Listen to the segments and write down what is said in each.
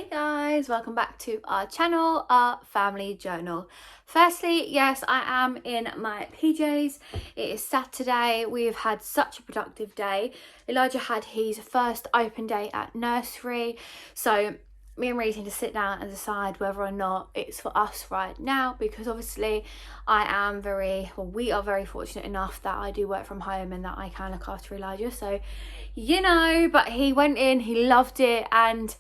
Hey guys, welcome back to our channel, our family journal. Firstly, yes, I am in my PJs. It is Saturday. We've had such a productive day. Elijah had his first open day at nursery, so me and Reese need to sit down and decide whether or not it's for us right now, because obviously we are very fortunate enough that I do work from home and that I can look after Elijah, so but he went in, he loved it, and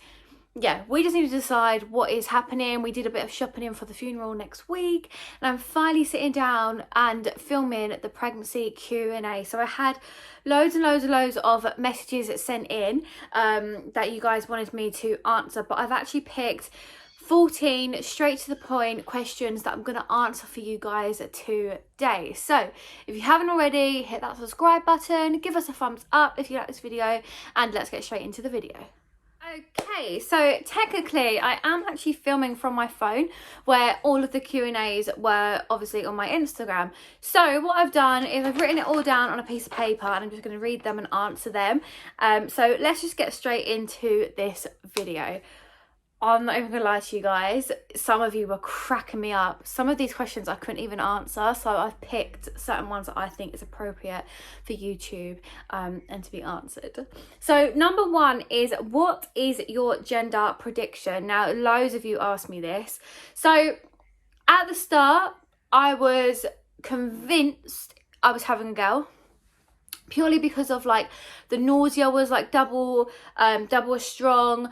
yeah, we just need to decide what is happening. We did a bit of shopping for the funeral next week, and I'm finally sitting down and filming the pregnancy Q&A. So I had loads of messages sent in that you guys wanted me to answer, but I've actually picked 14 straight to the point questions that I'm going to answer for you guys today. So if you haven't already, hit that subscribe button, give us a thumbs up if you like this video, and let's get straight into the video. Okay, so technically I am actually filming from my phone, where all of the Q&As were obviously on my Instagram. So what I've done is I've written it all down on a piece of paper, and I'm just going to read them and answer them. So let's just get straight into this video. I'm not even gonna lie to you guys, some of you were cracking me up. Some of these questions I couldn't even answer, so I've picked certain ones that I think is appropriate for YouTube and to be answered. So number one is, what is your gender prediction? Now, loads of you asked me this. So at the start, I was convinced I was having a girl, purely because of like the nausea was like double as strong.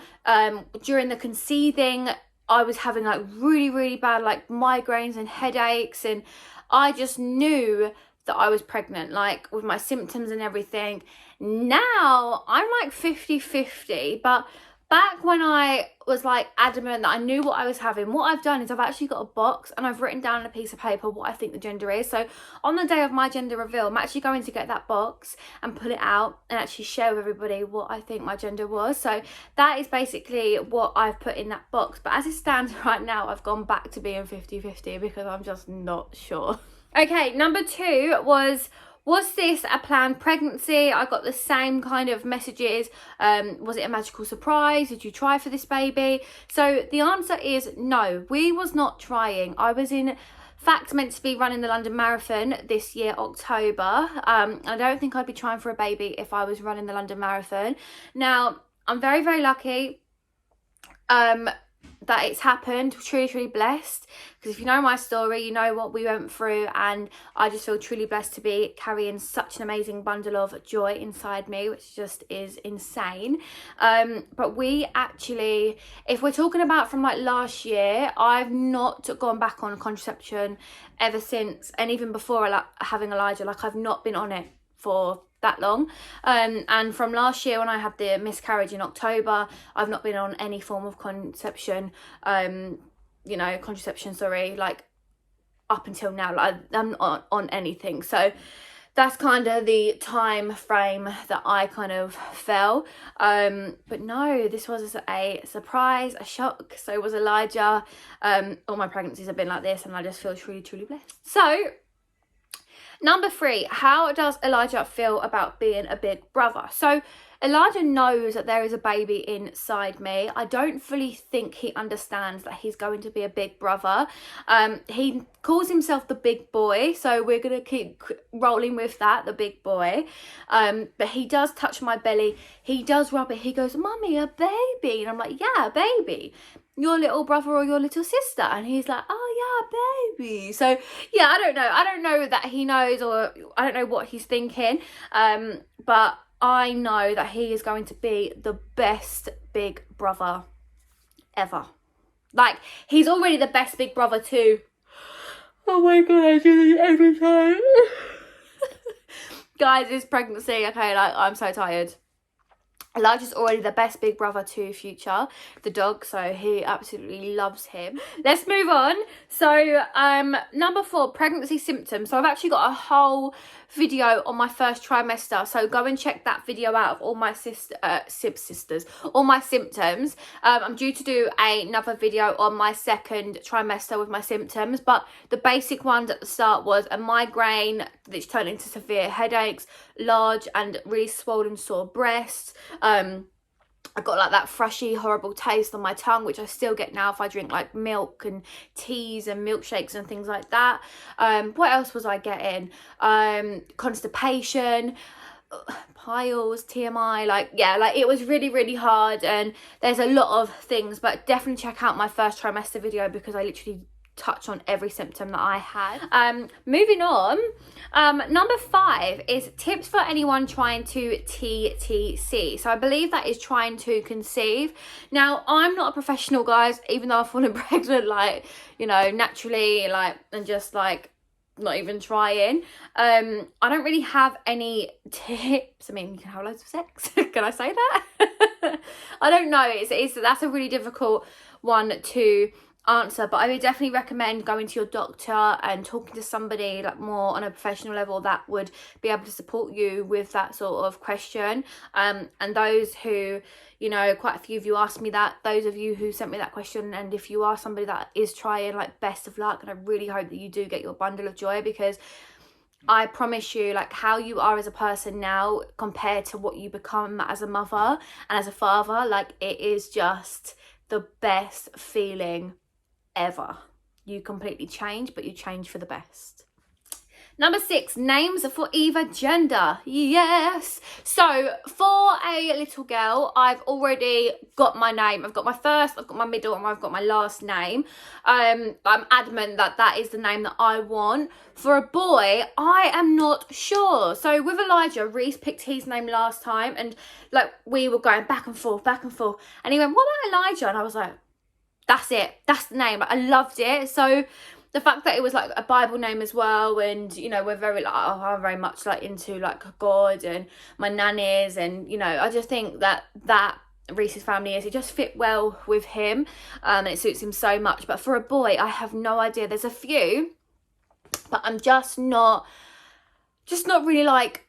During the conceiving, I was having like really bad like migraines and headaches, and I just knew that I was pregnant, like with my symptoms and everything. Now I'm like 50-50, but back when I was like adamant that I knew what I was having, what I've done is I've actually got a box and I've written down on a piece of paper what I think the gender is. So on the day of my gender reveal, I'm actually going to get that box and pull it out and actually share with everybody what I think my gender was. So that is basically what I've put in that box. But as it stands right now, I've gone back to being 50-50 because I'm just not sure. Okay, number two was this a planned pregnancy? I got the same kind of messages. Was it a magical surprise? Did you try for this baby? So the answer is no, we was not trying. I was in fact meant to be running the London Marathon this year, October. I don't think I'd be trying for a baby if I was running the London Marathon. Now, I'm very lucky that it's happened. Truly blessed, because if you know my story, you know what we went through, and I just feel truly blessed to be carrying such an amazing bundle of joy inside me, which just is insane. But we actually, if we're talking about from like last year, I've not gone back on contraception ever since, and even before having Elijah, like I've not been on it for that long. And from last year when I had the miscarriage in October, I've not been on any form of contraception, like up until now. Like I'm not on anything. So that's kind of the time frame that I kind of fell. But no, this was a surprise, a shock. So was Elijah. All my pregnancies have been like this, and I just feel truly blessed. So number three, how does Elijah feel about being a big brother? So Elijah knows that there is a baby inside me. I don't fully think he understands that he's going to be a big brother. He calls himself the big boy, so we're going to keep rolling with that, the big boy. But he does touch my belly. He does rub it. He goes, "Mummy, a baby." And I'm like, "Yeah, a baby. Your little brother or your little sister?" And he's like, "Oh yeah, baby." So yeah, I don't know that he knows, or I don't know what he's thinking, but I know that he is going to be the best big brother ever. Like, he's already the best big brother too. Oh my god, I do this every time. Guys, it's pregnancy, okay, like I'm so tired. Elijah's already the best big brother to Future, the dog, so he absolutely loves him. Let's move on. So number four, pregnancy symptoms. So I've actually got a whole video on my first trimester, so go and check that video out of all my all my symptoms. I'm due to do another video on my second trimester with my symptoms, but the basic ones at the start was a migraine which turned into severe headaches, large and really swollen sore breasts, I got like that frushy horrible taste on my tongue, which I still get now if I drink like milk and teas and milkshakes and things like that. What else was I getting? Constipation, piles, TMI, like, yeah, like it was really, really hard, and there's a lot of things, but definitely check out my first trimester video because I literally touch on every symptom that I had. Moving on, number 5 is tips for anyone trying to TTC. So I believe that is trying to conceive. Now, I'm not a professional, guys, even though I've fallen pregnant, like, you know, naturally, like, and just like not even trying. I don't really have any tips. I mean, you can have loads of sex. Can I say that? I don't know. That's a really difficult one to answer, but I would definitely recommend going to your doctor and talking to somebody like more on a professional level that would be able to support you with that sort of question. And those who, you know, quite a few of you asked me that, those of you who sent me that question, and if you are somebody that is trying, like, best of luck, and I really hope that you do get your bundle of joy, because I promise you, like, how you are as a person now compared to what you become as a mother and as a father, like, it is just the best feeling ever. You completely change, but you change for the best. Number 6, names for either gender. Yes. So for a little girl, I've already got my name. I've got my first, I've got my middle, and I've got my last name. I'm adamant that that is the name that I want. For a boy, I am not sure. So with Elijah, Reese picked his name last time, and like we were going back and forth, and he went, "What about Elijah?" And I was like, that's it, that's the name. I loved it. So the fact that it was like a Bible name as well, and you know, we're very like, I'm very much like into like God and my nannies, and you know, I just think that Reese's family it just fit well with him, and it suits him so much. But for a boy, I have no idea. There's a few, but I'm just not really like,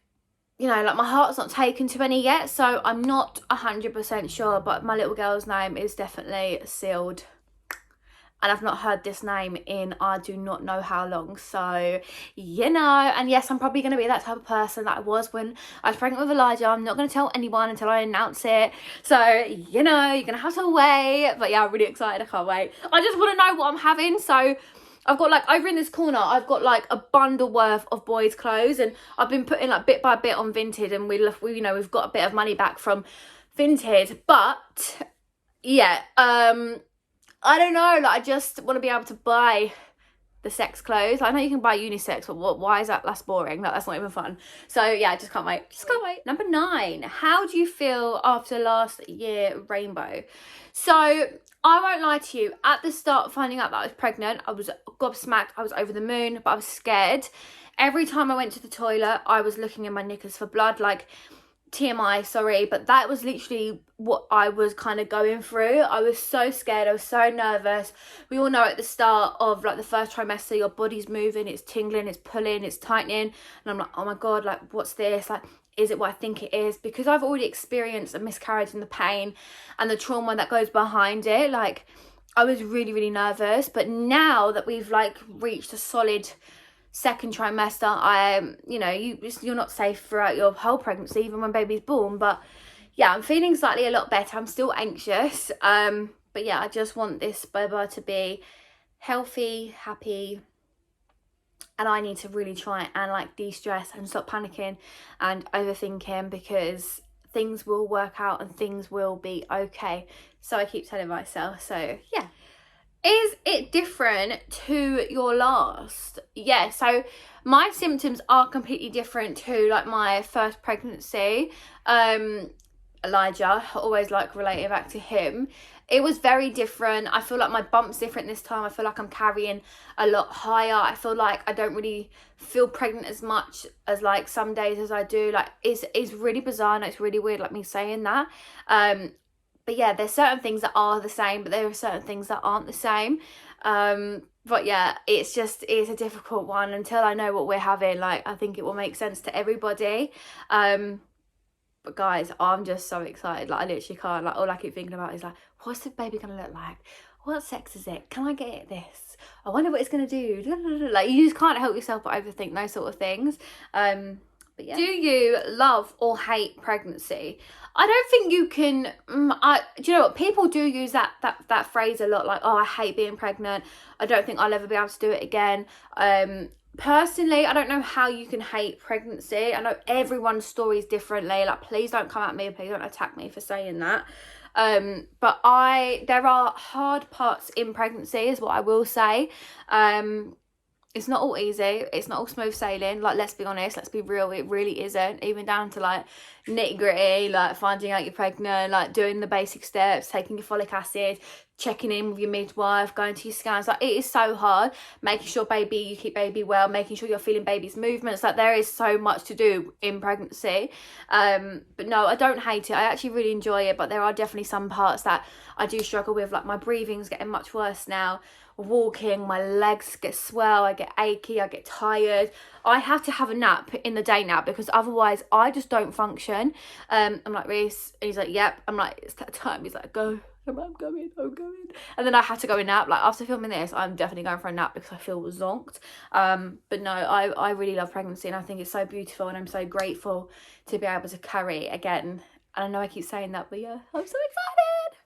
you know, like my heart's not taken to any yet, so I'm not 100% sure, but my little girl's name is definitely sealed. And I've not heard this name in I do not know how long, so, you know, and yes, I'm probably going to be that type of person that I was when I was pregnant with Elijah. I'm not going to tell anyone until I announce it, so, you know, you're going to have to wait, but yeah, I'm really excited, I can't wait. I just want to know what I'm having, so I've got like over in this corner, I've got like a bundle worth of boys' clothes, and I've been putting like bit by bit on Vinted, and we you know, we've got a bit of money back from Vinted, but yeah, I don't know, like I just want to be able to buy the sex clothes. I know you can buy unisex, but why is that? That's boring. That's not even fun. So yeah, I just can't wait. Number 9, how do you feel after last year rainbow? So I won't lie to you, at the start finding out that I was pregnant, I was gobsmacked, I was over the moon, but I was scared. Every time I went to the toilet, I was looking in my knickers for blood, like TMI, sorry, but that was literally what I was kind of going through. I was so scared, I was so nervous. We all know at the start of like the first trimester, your body's moving, it's tingling, it's pulling, it's tightening, and I'm like, oh my god, like what's this, like is it what I think it is? Because I've already experienced a miscarriage and the pain and the trauma that goes behind it, like I was really, really nervous. But now that we've like reached a solid second trimester, you know, you're not safe throughout your whole pregnancy, even when baby's born, but yeah, I'm feeling slightly a lot better. I'm still anxious, but yeah, I just want this Boba to be healthy, happy, and I need to really try and like de-stress and stop panicking and overthinking, because things will work out and things will be okay. So I keep telling myself. So yeah. Is it different to your last? Yeah, so my symptoms are completely different to like my first pregnancy. Elijah, I always like relating back to him. It was very different. I feel like my bump's different this time. I feel like I'm carrying a lot higher. I feel like I don't really feel pregnant as much as like some days as I do. Like it's really bizarre, and it's really weird like me saying that. But yeah, there's certain things that are the same, but there are certain things that aren't the same. But yeah, it's a difficult one until I know what we're having. Like, I think it will make sense to everybody. But guys, I'm just so excited. Like, I literally can't, like, all I keep thinking about is like, what's the baby gonna look like? What sex is it? Can I get it this? I wonder what it's gonna do. Like, you just can't help yourself but overthink those sort of things. But But yeah. Do you love or hate pregnancy? I don't think you can, do you know what, people do use that phrase a lot, like, oh, I hate being pregnant, I don't think I'll ever be able to do it again. Personally, I don't know how you can hate pregnancy. I know everyone's story is differently, like, please don't come at me, please don't attack me for saying that. But there are hard parts in pregnancy, is what I will say. It's not all easy, it's not all smooth sailing, like, let's be honest, let's be real, it really isn't, even down to like nitty gritty, like finding out you're pregnant, like doing the basic steps, taking your folic acid, checking in with your midwife, going to your scans. Like, it is so hard, making sure you keep baby well, making sure you're feeling baby's movements. Like, there is so much to do in pregnancy. But no, I don't hate it, I actually really enjoy it, but there are definitely some parts that I do struggle with, like my breathing's getting much worse now. Walking, my legs get swell, I get achy, I get tired. I have to have a nap in the day now, because otherwise I just don't function. I'm like, Reese, and he's like, yep. I'm like, it's that time. He's like, go. I'm going. And then I had to go a nap. Like, after filming this, I'm definitely going for a nap because I feel zonked. But no, I really love pregnancy, and I think it's so beautiful, and I'm so grateful to be able to carry again. And I know I keep saying that, but yeah, I'm so excited.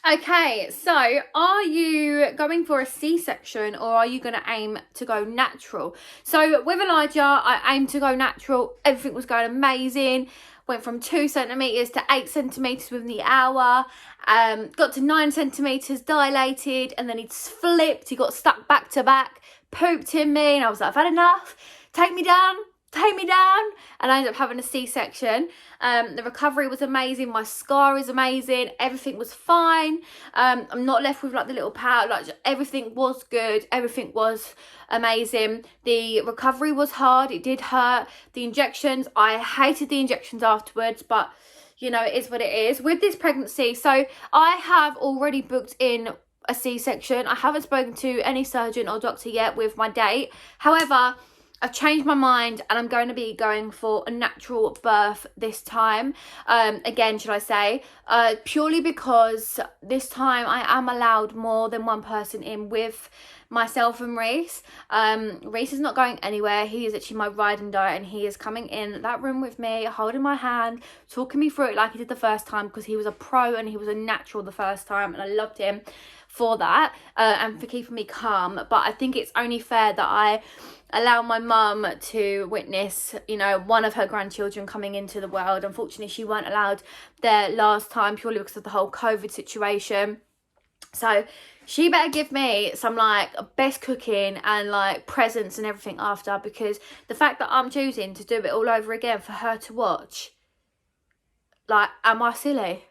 Okay, so are you going for a C-section, or are you going to aim to go natural? So with Elijah, I aimed to go natural. Everything was going amazing. Went from 2 centimetres to 8 centimetres within the hour. Got to 9 centimetres dilated, and then he'd flipped. He got stuck back to back, pooped in me, and I was like, I've had enough. Take me down. And I ended up having a C-section. The recovery was amazing, my scar is amazing, everything was fine. I'm not left with like the little powder, like everything was good, everything was amazing. The recovery was hard, it did hurt. The injections, I hated the injections afterwards, but you know, it is what it is with this pregnancy. So I have already booked in a C-section. I haven't spoken to any surgeon or doctor yet with my date. However, I've changed my mind, and I'm going to be going for a natural birth this time. Again, should I say, purely because this time I am allowed more than one person in with myself and Reese. Reese is not going anywhere. He is actually my ride and die, and he is coming in that room with me, holding my hand, talking me through it like he did the first time, because he was a pro and he was a natural the first time, and I loved him for that, and for keeping me calm. But I think it's only fair that I allow my mum to witness, you know, one of her grandchildren coming into the world. Unfortunately, she weren't allowed there last time purely because of the whole COVID situation. So she better give me some like best cooking and like presents and everything after, because the fact that I'm choosing to do it all over again for her to watch, like, am I silly?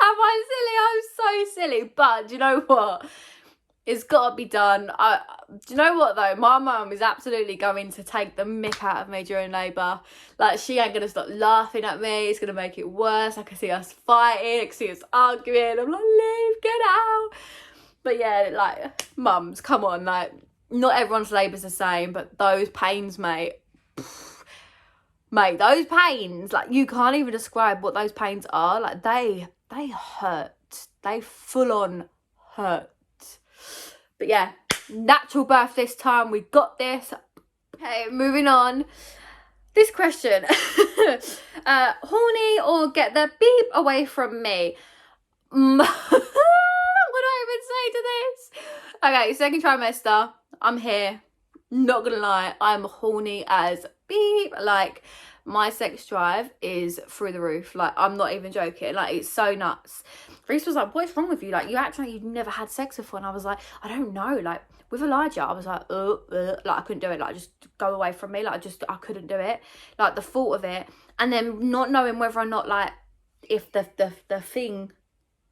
Am I silly? I'm so silly. But do you know what? It's got to be done. Do you know what though? My mum is absolutely going to take the mick out of me during labour. Like, she ain't going to stop laughing at me. It's going to make it worse. I can see us fighting. I can see us arguing. I'm like, leave, get out. But yeah, like, mums, come on. Like, not everyone's labour's the same, but those pains, mate. Mate, those pains, like, you can't even describe what those pains are. Like, they hurt. They full on hurt. But yeah, natural birth this time. We got this. Okay, moving on. This question. Horny or get the beep away from me? What do I even say to this? Okay, second trimester. I'm here. Not gonna lie, I'm horny as beep. Like, my sex drive is through the roof. Like, I'm not even joking. Like, it's so nuts. Reese was like, what's wrong with you? Like, you act like you've never had sex before. And I was like, I don't know. Like, with Elijah, I was like, like, I couldn't do it. Like, just go away from me. Like, I couldn't do it. Like, the thought of it. And then not knowing whether or not, like, if the thing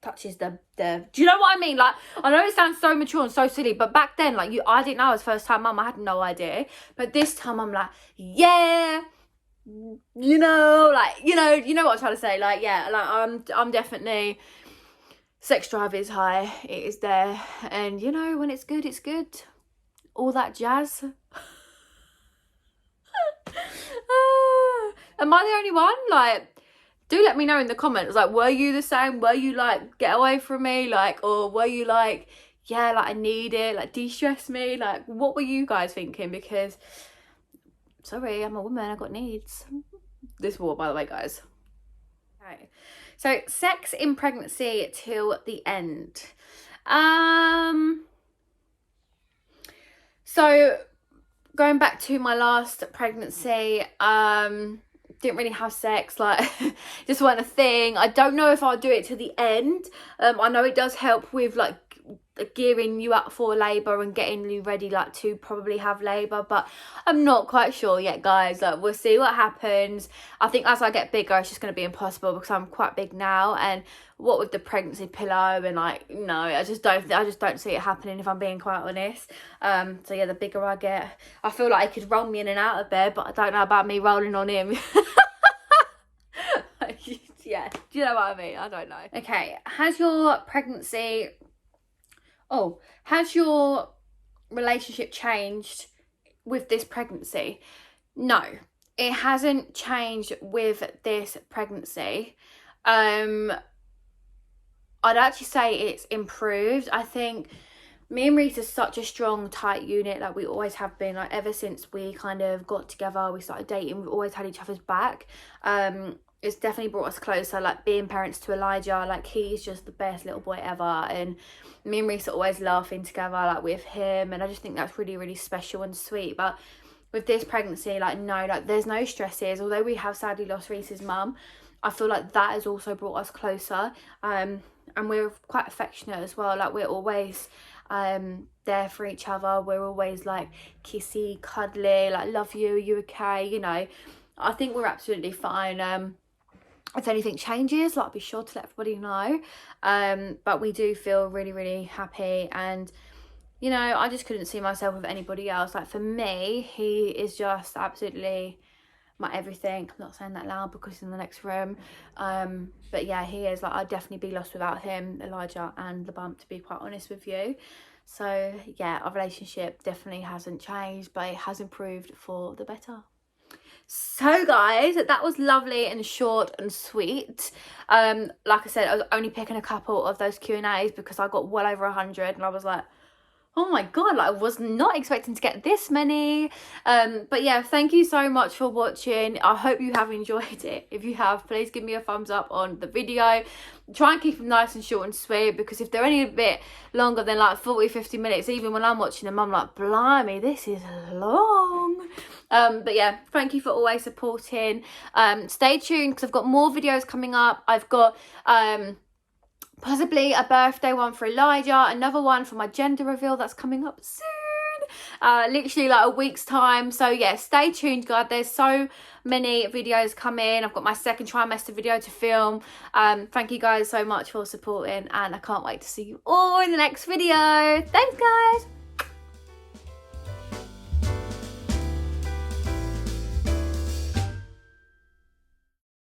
touches the do you know what I mean? Like, I know it sounds so mature and so silly, but back then, like, I didn't know. I was first time mum. I had no idea. But this time I'm like, yeah, you know, like, you know what I'm trying to say. Like, yeah, like, I'm definitely, sex drive is high, it is there, and you know, when it's good, all that jazz. Am I the only one? Like, do let me know in the comments. Like, were you the same? Were you like, get away from me? Like, or were you like, yeah, like I need it, like de-stress me. Like, what were you guys thinking? Because sorry, I'm a woman, I got needs. This war, by the way, guys. Okay, so sex in pregnancy till the end. So going back to my last pregnancy, didn't really have sex, like just wasn't a thing. I don't know if I'll do it to the end. I know it does help with like gearing you up for labour and getting you ready like to probably have labour, but I'm not quite sure yet, guys. Like, we'll see what happens. I think as I get bigger it's just going to be impossible because I'm quite big now, and what with the pregnancy pillow and like, no, I just don't see it happening, if I'm being quite honest. So yeah, the bigger I get, I feel like he could roll me in and out of bed, but I don't know about me rolling on him. Yeah, do you know what I mean? I don't know. Okay, has your relationship changed with this pregnancy? No, it hasn't changed with this pregnancy. I'd actually say it's improved. I think me and Reese are such a strong, tight unit, like we always have been. Like ever since we kind of got together, we started dating, we've always had each other's back. It's definitely brought us closer, like being parents to Elijah, like he's just the best little boy ever, and me and Reese are always laughing together like with him, and I just think that's really, really special and sweet. But with this pregnancy, like no, like there's no stresses. Although we have sadly lost Reese's mum, I feel like that has also brought us closer, and we're quite affectionate as well. Like we're always there for each other. We're always like kissy, cuddly, like love you, are you okay, you know. I think we're absolutely fine. If anything changes, like, I'll be sure to let everybody know. But we do feel really, really happy, and you know, I just couldn't see myself with anybody else. Like for me, he is just absolutely my everything. I'm not saying that loud because he's in the next room, but yeah, he is. Like, I'd definitely be lost without him, Elijah and the bump, to be quite honest with you. So yeah, our relationship definitely hasn't changed, but it has improved for the better. So guys, that was lovely and short and sweet. Like I said, I was only picking a couple of those Q&As because I got well over 100, and I was like, oh my god, like I was not expecting to get this many. But yeah, thank you so much for watching. I hope you have enjoyed it. If you have, please give me a thumbs up on the video. Try and keep them nice and short and sweet, because if they're any a bit longer than like 40-50 minutes, even when I'm watching them, I'm like, blimey, this is long. But yeah, thank you for always supporting. Stay tuned because I've got more videos coming up. I've got possibly a birthday one for Elijah, another one for my gender reveal that's coming up soon, literally like a week's time. So yeah, stay tuned, guys. There's so many videos coming. I've got my second trimester video to film. Thank you guys so much for supporting, and I can't wait to see you all in the next video. Thanks, guys.